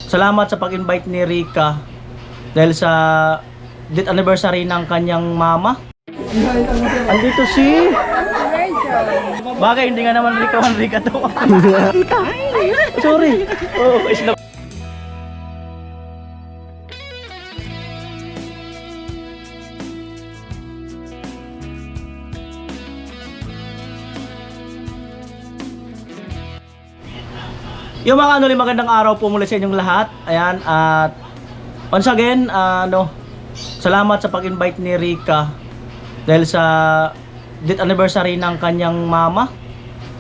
salamat sa pag-invite ni Rica dahil sa date anniversary ng kanyang mama. Andito si bagay, hindi nga naman Rica to. Kita. Sorry. Oh, isla. Yung mga magandang araw po muli sa inyong lahat. Ayan, at once again, salamat sa pag-invite ni Rica dahil sa date anniversary ng kanyang mama.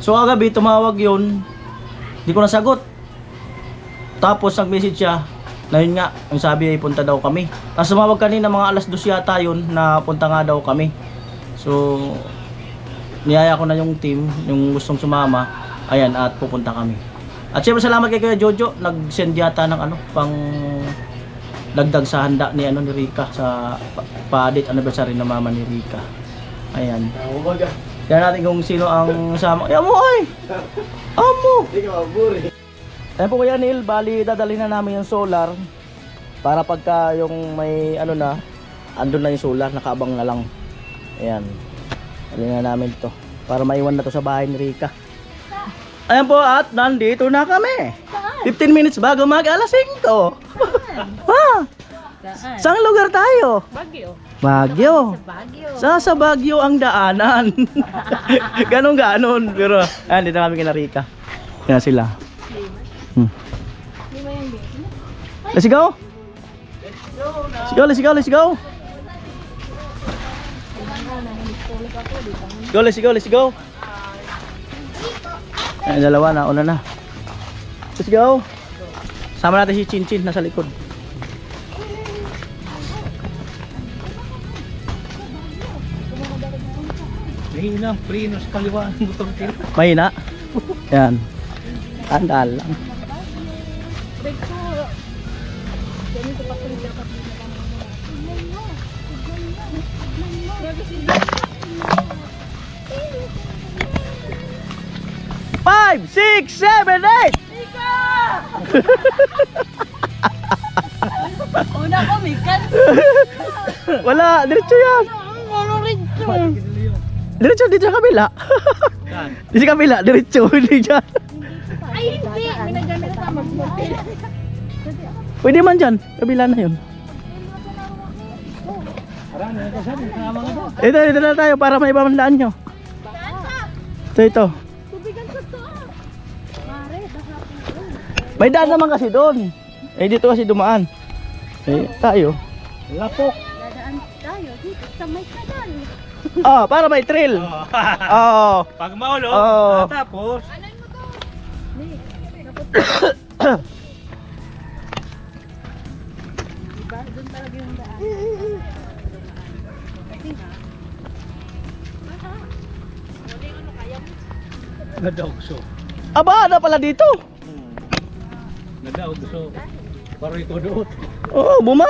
So kagabi tumawag yun, di ko nasagot. Tapos nag-message siya na yun nga, ang sabi ay punta daw kami. Tapos tumawag kanina mga alas 2 yata yun na punta nga daw kami. So niyaya ko na yung team, yung gustong sumama. Ayan, at pupunta kami. At syempre salamat kay Kuya Jojo, nag-send yata ng pang dagdag sa handa ni ni Rica sa pa-date anniversary ng mama ni Rica. Ayan. Tignan natin kung sino ang sama. Ayan mo ay! Amo! Ayan po Kuya Neil, bali dadalhin na namin yung solar para pagka yung may andun na yung solar, nakaabang na lang. Ayan. Dalhin na namin to para maiwan na to sa bahay ni Rica. Ayan po, at nandito na kami. 15 minutes bago mag alas 5. Ha? Saan lugar tayo? Baguio. Baguio. Sa Baguio ang daanan. Ganon. Pero, ayan, dito kami kina Rica. Yan sila. Let's go. Let's go. Let's go. Ay, dalawa na, una na. Let's go. Sama natin si Chinchin nasa likod. Mahina, preno sa kaliwa ng motor kilo. Mahina. Yan. Andal lang. Five, 6, 7, 8. Una ko, mikan. Wala, diretso yan. Diretso dito sa kabila. Di sa kabila, diretso, hindi dyan. Ay, hindi. Minagamit na mag-mobil. Pwede man dyan, kabila na yun. Ito na tayo para may pamandaan nyo. Ito. May daan naman kasi doon. Dito kasi dumaan. Tayo. Lapok. Dadaan tayo dito sa may kanal. Para may trail. Pag maulo, tapos Anan mo to? Diba? Doon talaga yung daan. nadaog so. Aba, ada pala dito. Nadaog so. Para ito doon. Buma.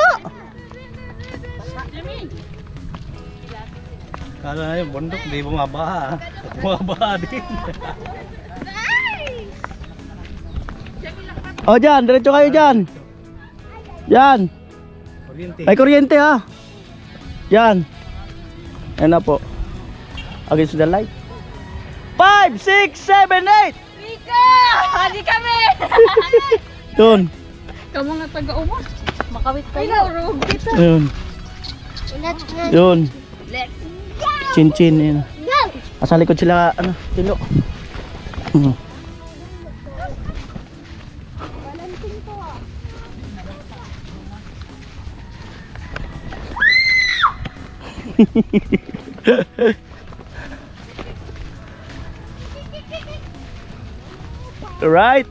Kala na yung bundok, di bumabaha. Bumabaha din. Dyan, diretso kayo dyan. Yan. Kuryente. May kuryente ha. Yan. Ayan na po. Against the light. 5, 6, 7, 8. Rica! Hadi kami! Doon. Kamu nga taga-umos. Makawit kayo. Rog dito. Yun. Yun. Let's Chin-chin. Yun. go! Asa likod sila, tilo. Right.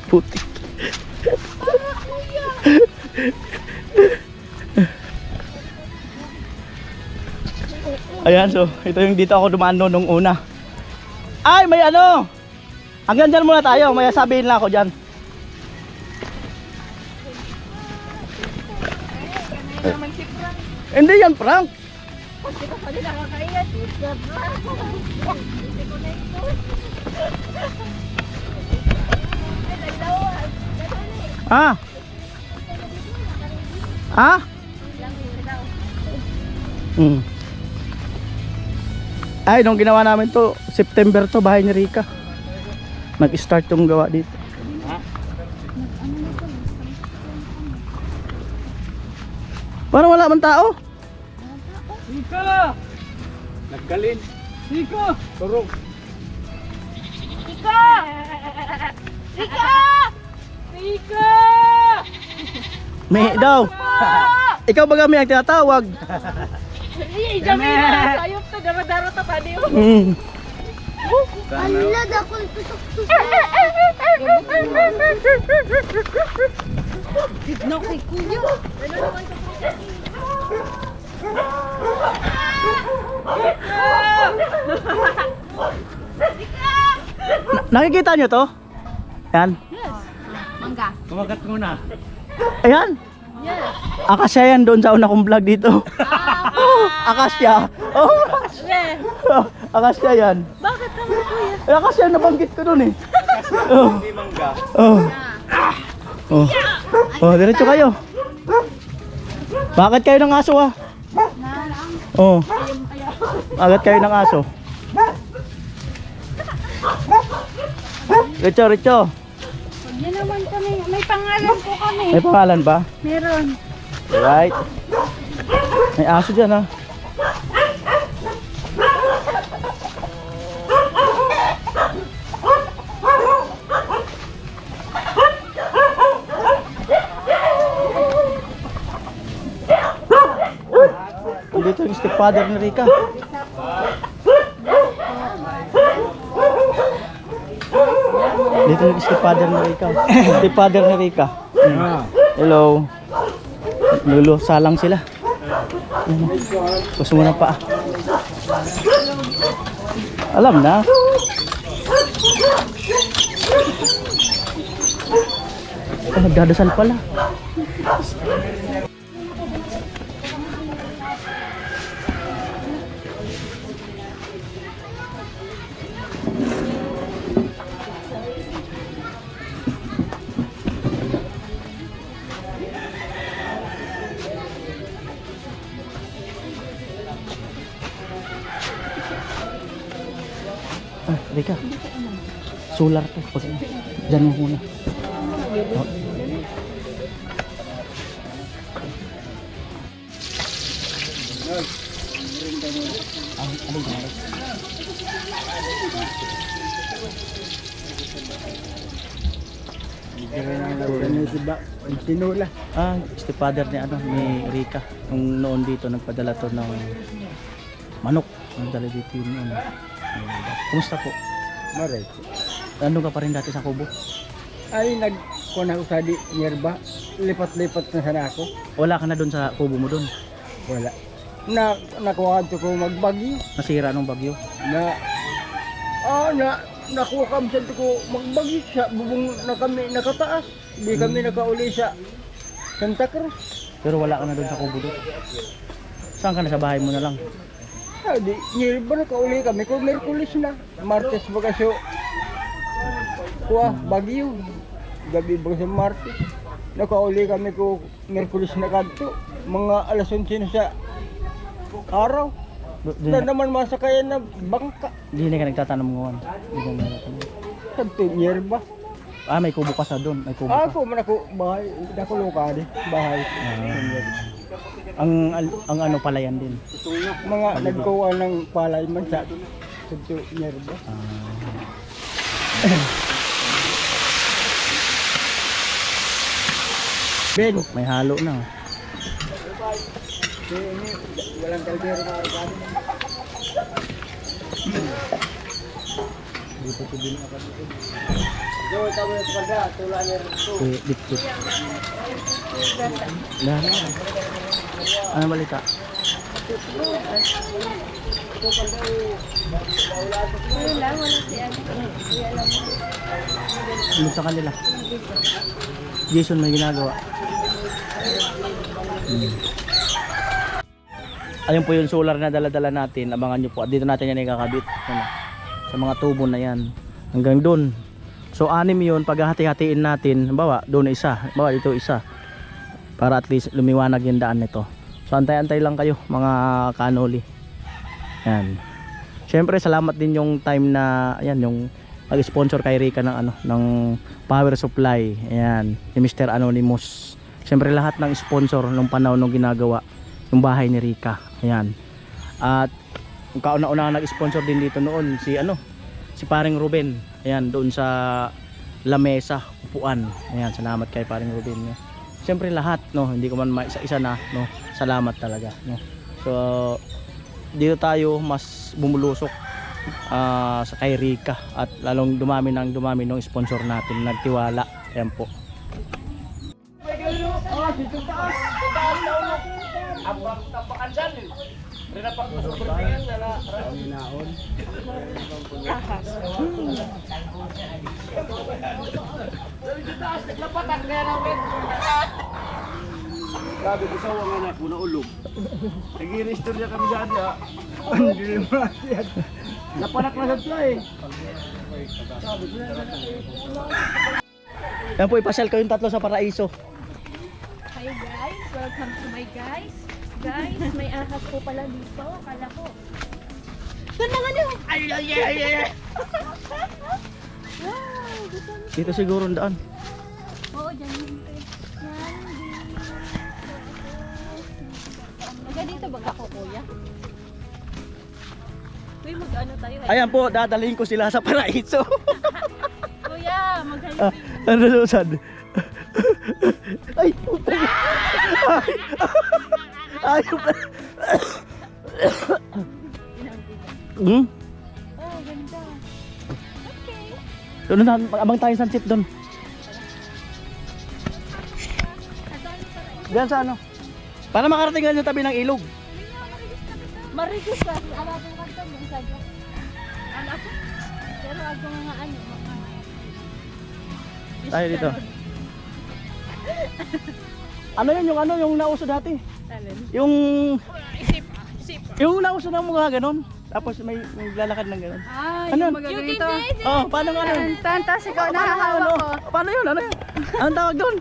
Putik. Ayan, so ito yung dito ako dumaan noon nung una. Ay, may hanggang dyan muna tayo, may sabihin lang ako dyan. Hindi yan prank. Hindi ko pa din nakakaiyan. Hindi ko na ito. Ay, naglawan. Ah? Ah? Hmm. Ay, nung ginawa namin to, September to, bahay ni Rika. Nag-start yung gawa dito. Parang wala man tao. Rika! Naggalin. Rika! Turong. Rika! Rika! Rika! May daw. Ikaw ba kami ang tinatawag? Ay, Jamila! Sayop to, daro-daro to pa niyo. Ala, dakol tusok-tusok. No, kay kuya. Nakikita nyo to? Ayan. Mangga. Kumagat muna. Ayan. Yes. Akasya yan doon sa una kong vlog dito. Akasya. Oh, Yeah. akasya yan. Bakit naman kuya? Ay, akasya nabanggit ko doon eh. Oh. Hindi mangga. Oh. Oh. Oh, diretso kayo. Bakit kayo ng aso ah? Oh. Bakit kayo ng aso? Richo. Yan naman kami. May pangalan po kami. May pangalan ba? Meron. Right. May aso dyan ah. Dito yung stepfather ni Rika. Dito yung stepfather ni Rika. Stepfather ni Rika. Hello. Lulo, salang sila. Gusto mo na pa. Alam na. Nagdadasal pala. Ah, Rika. Solar to. Pag dyan mo muna. Oh. Tinula. Ah, stepfather ni ano ni Rika. Nung noon dito nagpadala to ng manok. Nagdala dito yun ano. Kumusta po? Maray. Ano ka pa rin dati sa Kubo? Ay, nagkuna ko sa di yerba. Lipat-lipat na sana ako. Wala ka na doon sa Kubo mo doon. Wala. Nakuha ko magbagi. Nasira nung bagyo. Nakuha kami sa ko magbagi sa bubong na kami nakataas. Hindi kami nakauli sa Santa Cruz. Pero wala ka na doon sa Kubo doon. Saan ka na, sa bahay mo na lang? Di yerba nakauli kami ko Merkulis na. Martes bagasyo. Kuha bagyo. Gabi bagasyo Martes. Nakauli kami ko Merkulis na kadto. Mga alas 11 na sa araw. Na naman masakayan na bangka. Hindi na ka nagtatanong ngayon. Hindi ka nagtatanong. Kadto yerba. Ah, may kubo ka sa doon. May kubo ka. Ako man ako bahay, ako lokade, bahay. Ang ano pala yan din. Mga nagkuha ng palay man sa Santo Yerba. Ben, May halo na. walang kaldero mga kaldero. Dito ko din ako dito. Yo, tama yung pagda, tula niya rito. Dito. Lahat. Ano balita? Wala si ano. Ano sa kanila? Jason may ginagawa. Ayun po yung solar na dala-dala natin. Abangan nyo po. At dito natin yan ikakabit. Ano, sa mga tubo na yan. Hanggang doon. So 6 yun. Pag hati-hatiin natin. Bawa doon isa. Bawa dito isa. Para at least lumiwanag yung daan nito. So antay-antay lang kayo mga kanoli. Yan. Siyempre salamat din yung time na ayan yung nag-sponsor kay Rika ng ano ng power supply. Ayan, ni Mr. Anonymous. Siyempre lahat ng sponsor nung panahon nung ginagawa yung bahay ni Rika. Ayan. At kauna-una nag-sponsor din dito noon si ano, si Paring Ruben. Ayan, doon sa lamesa, upuan. Ayan, salamat kay Paring Ruben. No? Siyempre lahat, no, hindi ko man isa-isa na, no. Salamat talaga, no. So dito tayo mas bumulusok sa kay Rika at lalong dumami ng sponsor natin, nagtiwala. Ayan po. Abang tapakan dyan eh. Rina pang masubertingan na naon. Naglapatan kaya namin. Sabi ko sa mga anak mo na ulog. Nag-i-restore niya kami dyan ya. Hindi naman yan. Napanak na sa fly eh. Yan po, ipasyal kayong tatlo sa Paraiso. Hi guys, welcome to my guys. Guys, may ahas po pala dito. Akala ko. Doon naman yun. Ay. Wow, gusto mo. Dito siguro ang daan. Oo, dyan yun. Maga dito ba ako, kuya? Uy, mag-ano tayo? Ayan po, dadalhin ko sila sa Paraiso. Kuya, mag-hiking. Ano susad? Ay, puta. Ay, puta. Hmm? Oh, ganda. Okay. Doon na, abang tayo sunset doon. Diyan sa ano? Para makarating ka sa tabi ng ilog. Marigus kasi, ala kong kanta mo, sadya. Ala ko. Pero ako mga ano, mga... Tayo dito. Ano yun, yung nauso dati? Alin? Yung... Isip. Yung nauso na mga ganon. Tapos may lalakad ng ganon. Ay, Ano? yung ganito. Oh, paano nga nun? Tantas ikaw Paano, nahahawa ko. Paano yun? Ano yun? Anong tawag doon?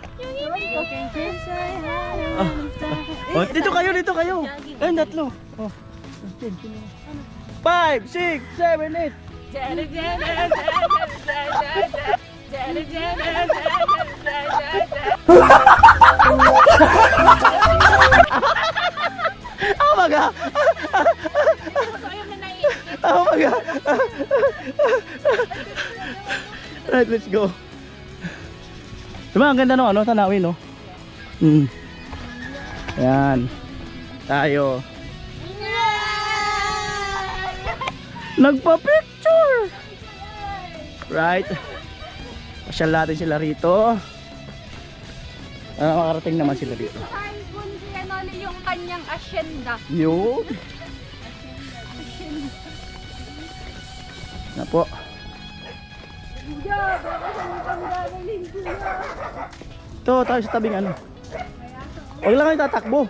Oh, dito kayo. Ayun, tatlo. Oh. 5, 6, 7, 8. Oh my God! Oh my God! Right, let's go. Diba, ang ganda no, ano, tanawin, no? Ayan. Tayo. Nagpa-picture! Right. Pasyal natin sila rito. Makarating naman sila dito. Ano yung kanyang asyenda? Yun. Na po. Ito, tayo sa tabing ano. Huwag lang kayo tatakbo.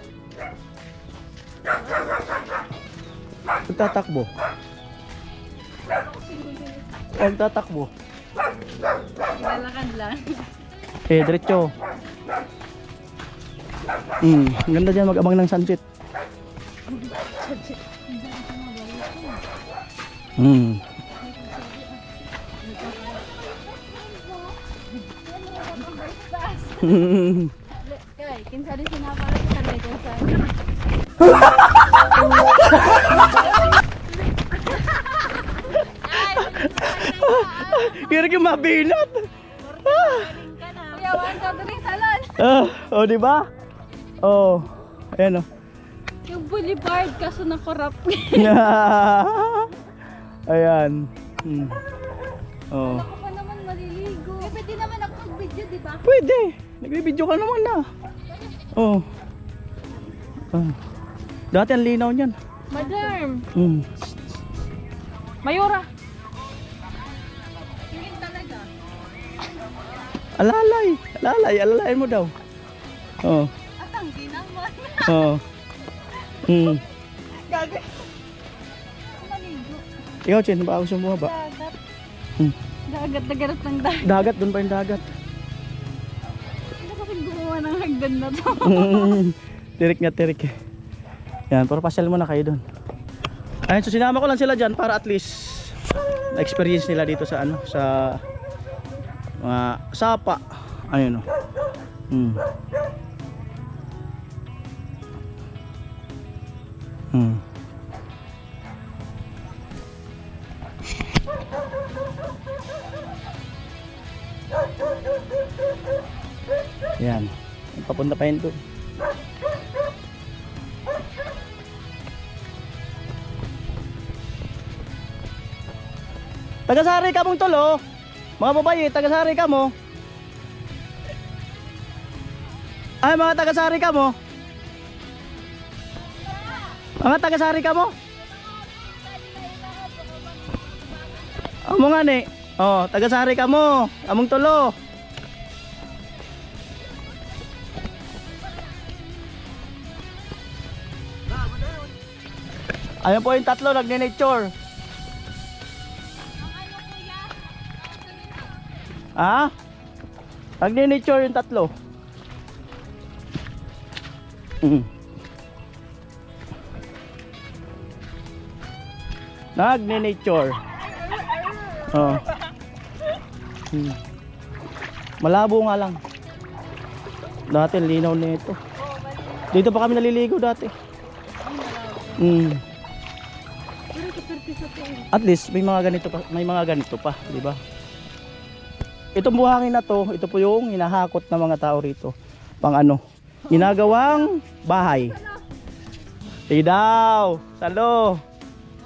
Huwag tatakbo. Huwag tatakbo. Lalakad lang. Diretso. Ang ganda dyan mag-abang ng sunset. Kay, kinsa din sinapala sa lego sa. Kira yung mabinat. Kuya, one, two, three, salon. Oh, di ba? Oh, ayan oh. Yung boulevard kaso na corrupt. Ayan. Oh. Ako pa naman maliligo. Pwede naman ako mag-video, di ba? Pwede. Nagbibideo ka naman na. Oh. Dati ang linaw niyan. Madam. Mayora. Yun talaga. Alalay mo daw. Oh. At ang ginawa. Oh. Gagat. Maligo. Ikaw, Chen, ba gusto mo ba? Dagat. Hmm. Dagat ng dagat. Dagat, doon pa yung dagat. Ano kasi gumawa ng hagdan na to? Tirik nga, tirik. Yan, pero pasyal muna kayo doon. Ayun, so sinama ko lang sila dyan para at least na-experience nila dito sa ano, sa mga sapa. Ayun, oh. Yan. Papunta pa yun doon. Tagasari ka mong tulo. Mga babae, tagasari ka mo. Ay, mga tagasari ka mo. Mga tagasari ka mo. Amo nga ni. Oh, tagasari ka mo. Among tulo. Ayun po yung tatlo nagne-nature. Ah? Nagne-nature yung tatlo. Nagne-nature. Oh. Malabo nga lang. Dati linaw nito. Dito pa kami naliligo dati. At least may mga ganito pa, di ba? Itong buhangin na to, ito po yung hinahakot ng mga tao rito. Pang ano, ginagawang bahay. Daw, salo.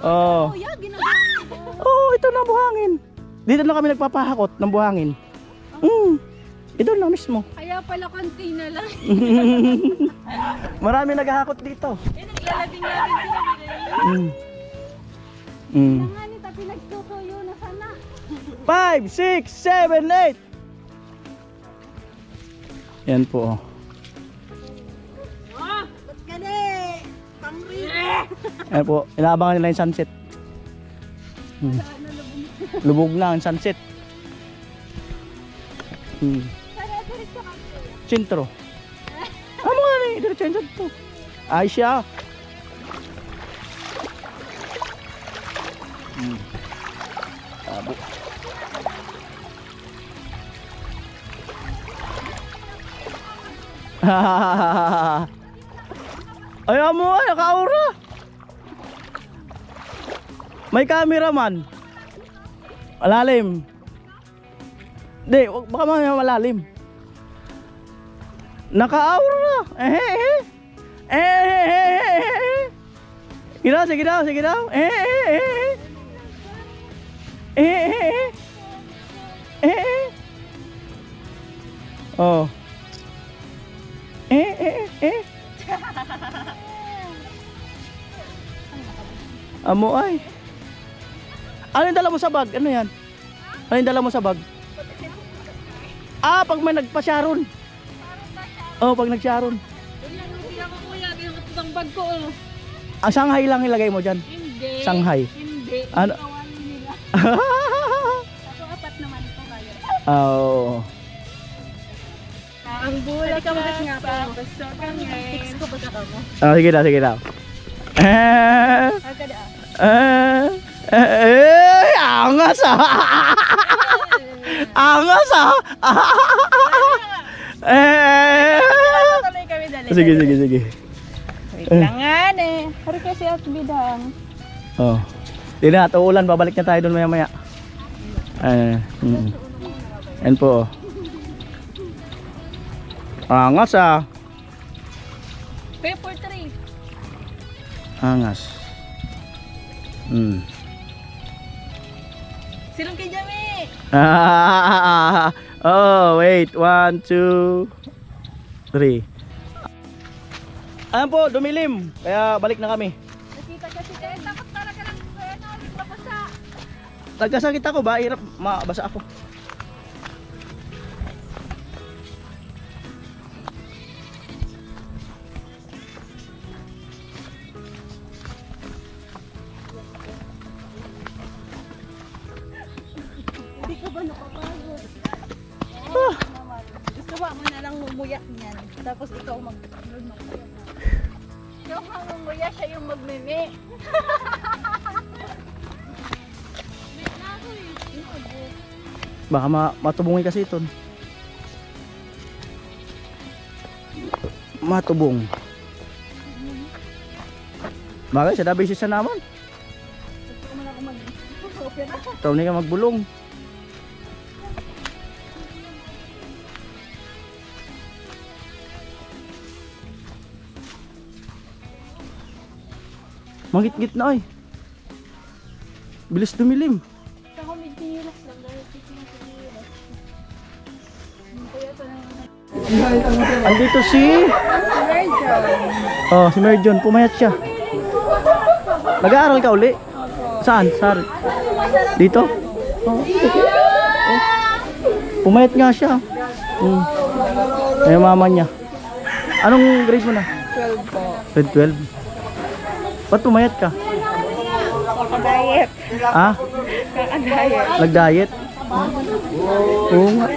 Oh. Oh, ito na buhangin. Dito na kami nagpapahakot ng buhangin. Ito na mismo. Kaya pala konti na lang. Marami naghahakot dito. Naglalading namin sila. Mga nita pinagtutuyo na sana. 5, 6, 7, 8. Yan po. Ba't gani? Pangri. Yan po, inaabangan nila yung sunset. Lubog na ang sunset. Sintro. Ano nga rin, diretso to. Ay siya. Tabo. Ayaw mo ay, naka-aura. May cameraman. Malalim. Hindi, baka malalim. Naka-aura. Sige daw. Oh. Amo ay. Ano yung dala mo sa bag? Ano yan? Ano yung dala mo sa bag? Ah, pag may nagpa-sharon. Oh, pag nag-sharon. Yan ko kuya, yung bag ko. Ang Shanghai lang ilagay mo dyan. Hindi. Shanghai. Hindi. Ano? Kawan nila. Ako apat naman ito kaya. Oh. Ang bulat ka nga po. Basta kang fix ko ba ka mo? Oh, sige daw. Agad Angas ah. Angas ah. Tuloy kami dali. Sige. Wait lang nga eh. Hari kasi at bidang. Oh. Di na, uulan, babalik na tayo doon maya-maya. Yan po. Angas ah. Paper tray. Angas. Silong kay Jami. Oh, wait. 1, 2, 3. Ayan po, dumilim. Kaya balik na kami. Nakita kasi kayo. Takot talaga lang kuya na ulit mabasa. Nagkasakit ako ba? Hirap, mabasa ako. ka ba nakapagod? Ah. Gusto ba mo na lang mumuyak niyan? Tapos ikaw Ikaw ang mumuya, siya yung magmeme. Baka matubungin kasi ito. Matubong. Bagay, sa dabi siya naman. Gusto mo na ako mag-opera. Ikaw na ka magbulong. Mangit-ngit na ay. Bilis dumilim. Ako medyo hirap lang dahil hirap. Kaya ito na Andito si... Oh, si Merjon. Pumayat siya. Nag-aaral ka uli? Saan? Saan? Dito? Oh. Pumayat nga siya. Ay, mama niya. Anong grade mo na? 12 po. Grade 12? Ba't pumayat ka? Kaka-diet. Ah? Kaka-diet. Nag-diet? Oo nga.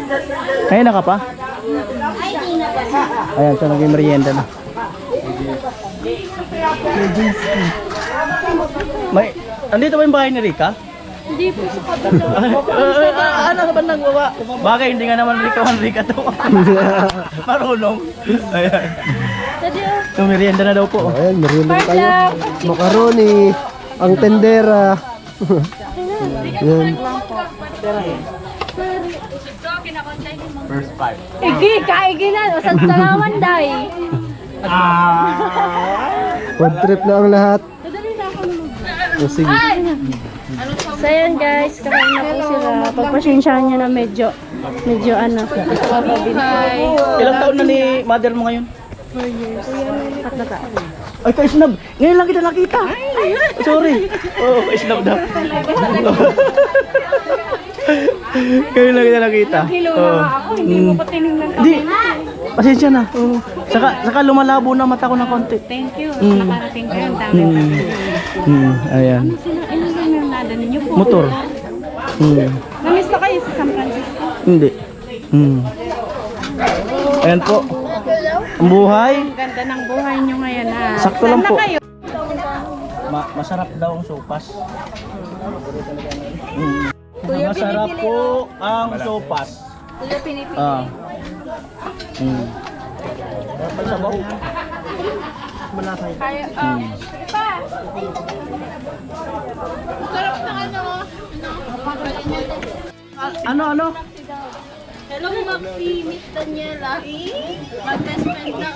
Kaya na ka pa? Ayan, so naging merienda na. May, andito ba yung bahay ni Rika? Hindi po sa kabila. Ano ka ba nagwawa? Bagay, hindi nga naman Rika to. Marunong. Ayan. So merienda na daw po. Ayan, merienda na tayo. Macaroni, ang tendera. Yan. First five. Igi, kaigi na. Usan salaman, day. Food trip na ang lahat. Dadali na ako naman. O, sige. So yan guys, kakain na po sila. Pagpasensyahan nyo na medyo ano. Ilang taon na ni mother mo ngayon? 4 years. At na taon. Ay, ka-snub! Ngayon lang kita nakita! Sorry! Oo, ka-snub daw. Ngayon lang kita nakita. Hilo na nga ako, hindi mo pa tinignan Hindi, pasensya na. Oo. Saka lumalabo na mata ko ng konti. Thank you. Mm. Nakarating ko yung dami. Ayan. Ano lang yung nada ninyo po? Motor. Namiss na kayo sa San Francisco? Hindi. Ayan po. Ang buhay. Ang ganda ng buhay nyo ngayon ha. Sakto lang Saan po. na kayo? Masarap daw ang sopas. Masarap po ang sopas. Kuya Pinipili. Ah. Sabaw. Malakay. Kaya, pa. Sarap ng ano. Ano? Hello, Maxi, Miss Daniela. Mag-best friend na.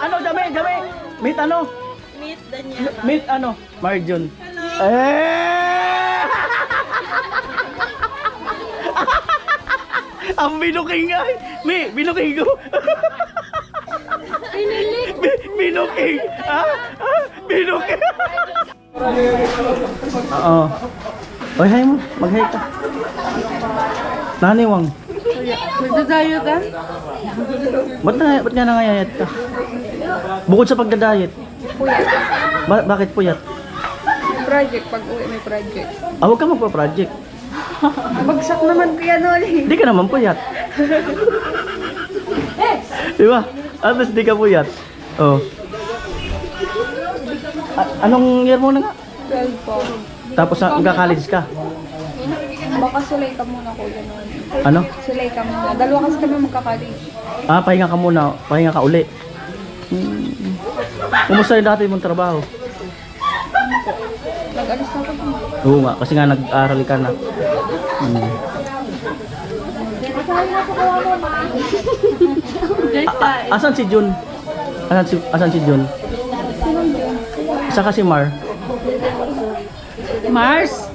Ano, dami. Meet ano? Miss Daniela. Meet ano? Marjon. Eh! Ang binuking ay. Binuking ko. Pinilig. Binuking. Binuking. Oo. Oy, hay mo. Mag-hay ka. Naniwang. Nagdadayo ka? Ba't nga nangayayat ka? Bukod sa pagdadayet. Puyat. Bakit puyat? Project, pag uwi may project. Huwag ka magpa-project. Bagsak naman kuya Noli. Hindi ka naman puyat. Di ba? At least di ka puyat. Oh. Anong year mo na nga? 12 po. Tapos nagka-college ka? Baka sulay ka muna kuya Noli. Ano? Sulay ka muna. Dalawa kasi kami magka-college. Pahinga ka muna. Pahinga ka uli. Kumusta yung dati mong trabaho? Nag-alis na ako. Oo nga, kasi nga nag-aral ka na. Asan si Jun? Asan si Jun? Saka si Mar? Mars?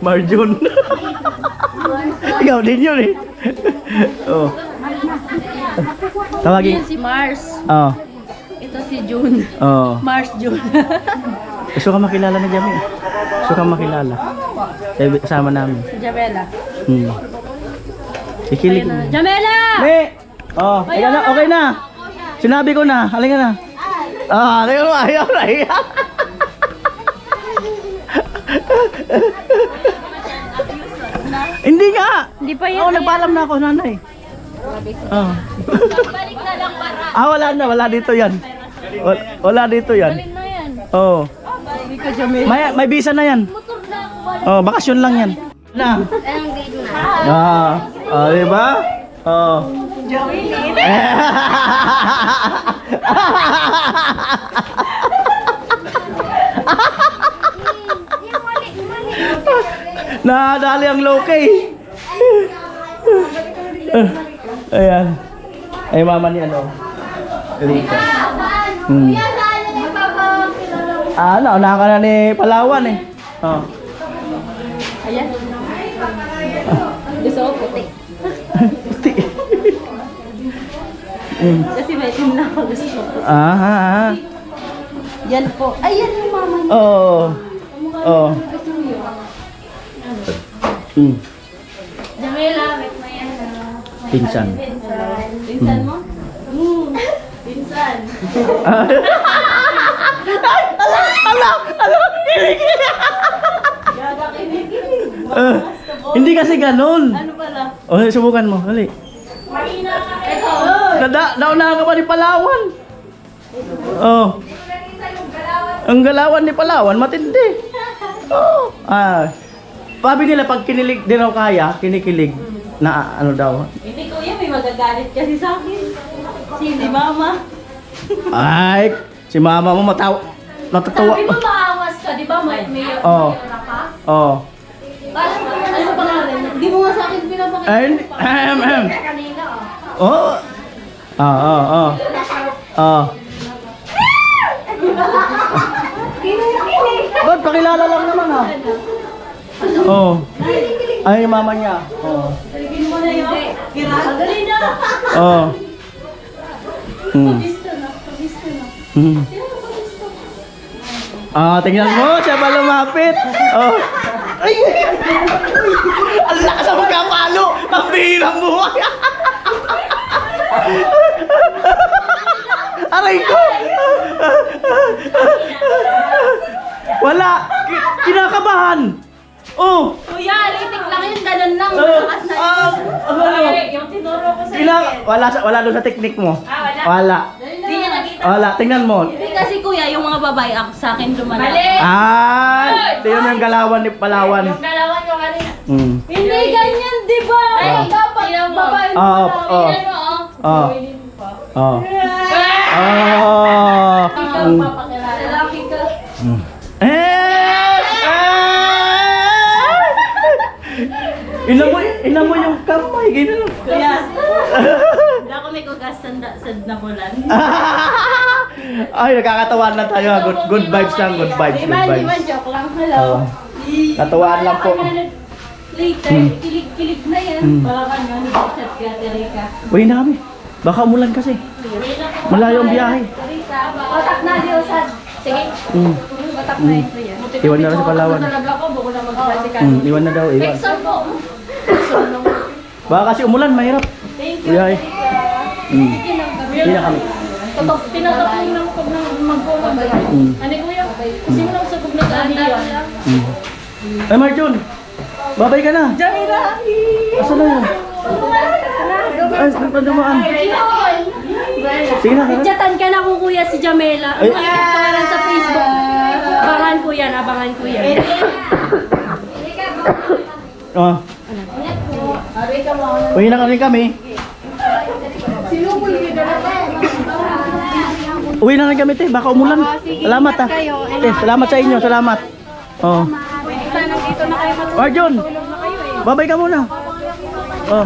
Marjun. Ikaw din yun eh. Oh. Tawagin. Yan si Mars. Oo. Ito si June. Oo. Mars June. Gusto ka makilala ni Jami? Gusto ka makilala? Kasama namin. Si Jamela. Ikilig. Jamela! Me! Oh, ayan na, okay na. Sinabi ko na, halika na. Ayaw na. Hindi nga. Hindi pa Oo, nagpaalam na ako, nanay. Oh. Balik na lang para. Wala na, wala dito yan. Wala dito yan. Balik na yan. Oo. Hindi ka Jamel. May visa na yan. Motor na ako. Balik. Oh, bakasyon lang yan. Na. Anong grade na? Di ba? Oh. Nadali ang loke. Ayan. Ay mama ni ano? Rika. Unahan ka na ni Palawan eh. Oh. Ayan. Gusto ko puti. Puti. Kasi may team na ako gusto ko. Yan po. Ayan yung mama niya. Oo. Oh. Jamela, wait mo yan. Pinsan. Pinsan mo? Pinsan. Hindi kasi ganun. Ano pala? Oh, subukan mo. Dali. Ito. Naunahan ka pa ni Palawan. Oh. Ang galawan ni Palawan, matindi. Oh. Sabi nila pag kinilig din raw kaya, kinikilig na ano daw. Hindi kuya, may magagalit kasi sa akin. Si mama. Ay, si mama mo natatawa. Sabi mo maawas ka, di ba? May Oo. ka? Oh. Ano pa nga rin? Hindi mo nga sa akin pinapakita. Kanina Oh. Ba't pakilala lang naman ha? Oh. Ay, yung mama niya. Oh. Sabihin mo na yun. Dali na. Oh. Pabista na. Tingnan mo, siya pa lumapit. Oh. Ay! Ang lakas ang magkapalo! Ang bihirang buhay! Aray ko! Wala! Kinakabahan! Oh! Kuya, litik lang yun. Ganun lang. Malakas na yun. Yung tinuro ko sa Wala doon sa technique mo. wala. Wala. Hindi niya nakita. Wala, tingnan mo. Hindi kasi kuya, yung mga babae ako sa akin dumanak. Ito yun yung galawan ni Palawan. Dalawan yung kanina. Hindi ganyan, di ba? Ay, dapat babae mo Oo, lang. oo. Yan mo, Oh. Oh. Ikaw papakilala. Lalaki ka. Ina mo yung kamay, gano'n. Kuya, hindi ako may kugas sa nabulan. Ay, nakakatawan lang tayo. Good vibes lang, good vibes, good Di man, vibes. joke lang. Hello. Katawaan lang po. Later, kilig-kilig na yan. Wala ka nga, nag-chat ka, Terika. Uwi na kami. Baka umulan kasi. Malayo ang biyahe. Terika, watak na, Diyosan. Sige. Watak na ito yan. Iwan na lang sa Palawan. Talaga ko, buko na mag-classical. Iwan na daw, iwan. Exam po. Baka kasi umulan, mahirap. Thank you, Biyahe. Terika. Hindi na kami. Tinatapong lang pag mag-kulang. Ano kuya? Kasi mo lang sa pag nag-aliyan. Ay, Marjun! Babay ka na! Jamila! Asa na yun? Ay, nagpadumaan. Sige na, sige. Chatan ka na ko kuya si Jamela. Ay. Ang pangalan sa Facebook. Abangan ko yan, abangan ko yan. Oh. Uwi na kami kami. Uwi na kami, te. Baka umulan. Salamat, ha. Te, salamat sa inyo. Salamat. Oh. Marjun! Babay ka muna. Oh.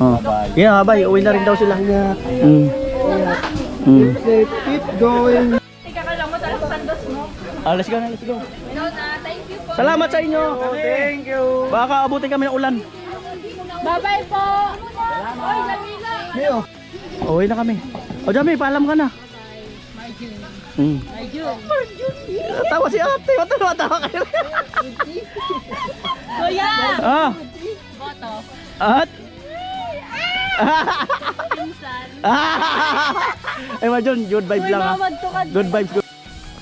Oh. Yeah, babay. Uwi na rin daw sila. Keep going. Let's go na, let's go. Thank you po. Salamat sa inyo. Thank you. Baka abutin kami ng ulan. Bye-bye po. Oy, Jamila. Leo. Uwi na kami. O, Jami, paalam ka na. Tawa si ate. Matawa kayo. Kuya. Boto. At? Pinsan. Ay, Marjun, good vibes lang ha. Mamad to ka. Good vibes.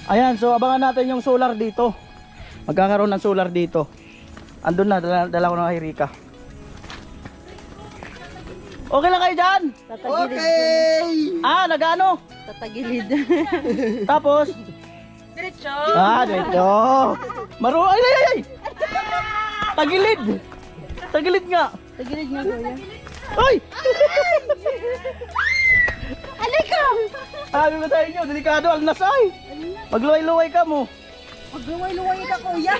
Ayan, so abangan natin yung solar dito. Magkakaroon ng solar dito. Andun na, dala ko na kay Rika. Okay lang kayo dyan? Okay! Nagano? Tatagilid. Tapos? Diretso. Diretso. Ay! Tagilid! Tagilid nga! Tagilid nga kuya. Ay! Alay ka! Sabi ko sa inyo, delikado ang nasay. Magluway-luway ka mo. Magluway-luway ka kuya.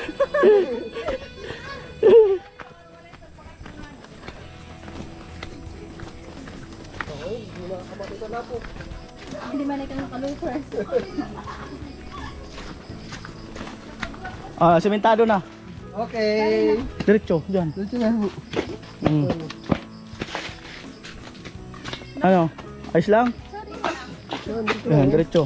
Hindi man ikaw nakalupers. Sementado na. Okay! Diretso, dyan. Dito na po. Ano? Ayos lang? Ayan, diretso.